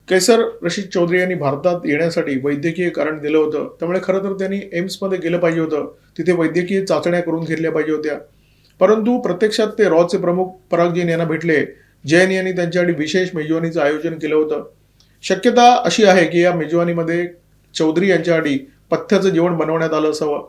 कैसर रशीद चौधरी यांनी भारतात येण्यासाठी वैद्यकीय कारण दिलं होतं. त्यामुळे खरं तर त्यांनी एम्समध्ये गेलं पाहिजे होतं. तिथे वैद्यकीय चाचण्या करून घेतल्या पाहिजे होत्या. परंतु प्रत्यक्षात ते रॉचे प्रमुख पराग जैन यांना भेटले. जैन यांनी त्यांच्यासाठी विशेष मेजवानीचं आयोजन केलं होतं. शक्यता अशी आहे की या मेजवानीमध्ये चौधरी यांच्यासाठी पथ्याचं जेवण बनवण्यात आलं असावं.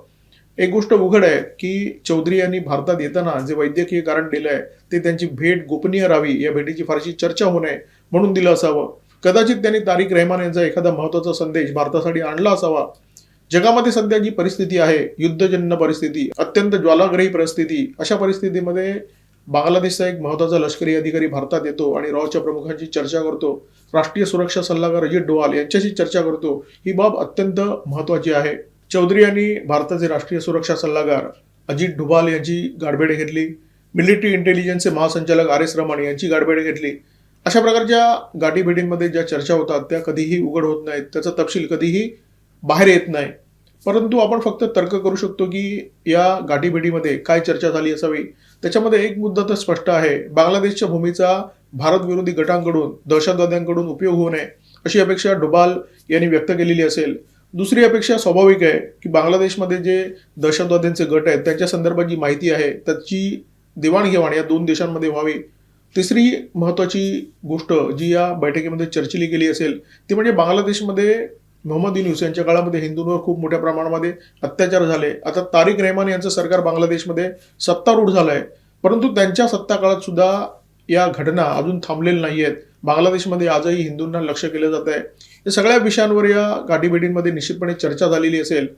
एक गोष्ट उघड आहे की चौधरी यांनी भारतात येताना जे वैद्यकीय कारण दिलंय ते त्यांची भेट गोपनीय राहावी, या भेटीची फारशी चर्चा होऊ नये म्हणून दिलं असावं. कदाचित त्यांनी तारिक रहमान यांचा एखादा महत्त्वाचा संदेश भारतासाठी आणला असावा. जगामध्ये सध्या जी परिस्थिती आहे, युद्धजन्य परिस्थिती, अत्यंत ज्वालाग्रही परिस्थिती, अशा परिस्थितीमध्ये बांगलादेशचा एक महत्त्वाचा लष्करी अधिकारी भारतात येतो आणि रॉच्या प्रमुखांची चर्चा करतो. राष्ट्रीय सुरक्षा सल्लागार अजित डोवाल यांच्याशी चर्चा करतो. ही बाब अत्यंत महत्त्वाची आहे. चौधरी यांनी भारताचे राष्ट्रीय सुरक्षा सल्लागार अजित डोभाल यांची गाठभेट घेतली. मिलिटरी इंटेलिजन्सचे महासंचालक RS रमण यांची गाठभेट घेतली. अशा प्रकारच्या गाठीभेटींमध्ये ज्या चर्चा होतात त्या कधीही उघड होत नाहीत. त्याचा तपशील कधीही बाहेर येत नाही. परंतु आपण फक्त तर्क करू शकतो की या गाठीभेटीमध्ये काय चर्चा झाली असावी. त्याच्यामध्ये एक मुद्दा तर स्पष्ट आहे. बांगलादेशच्या भूमीचा भारत विरोधी गटांकडून, दहशतवाद्यांकडून उपयोग होऊ नये अशी अपेक्षा डोभाल यांनी व्यक्त केलेली असेल. दुसरी अपेक्षा स्वाभाविक आहे की बांगलादेशमध्ये जे दहशतवाद्यांचे गट आहेत त्यांच्या संदर्भात जी माहिती आहे त्याची देवाणघेवाण या दोन देशांमध्ये व्हावी. तिसरी महत्त्वाची गोष्ट जी या बैठकीमध्ये चर्चिली गेली असेल ती म्हणजे बांगलादेशमध्ये मोहम्मद युनूस यांच्या काळामध्ये हिंदूंवर खूप मोठ्या प्रमाणामध्ये अत्याचार झाले. आता तारिक रहमान यांचं सरकार बांगलादेशमध्ये सत्तारूढ झालं आहे. परंतु त्यांच्या सत्ता काळात सुद्धा या घटना अजून थांबलेल्या नाही आहेत. बांगलादेशमध्ये आजही हिंदूंना लक्ष्य केलं जात आहे. या सगळ्या विषयांवर या गाठीभेटींमध्ये निश्चितपणे चर्चा झालेली असेल.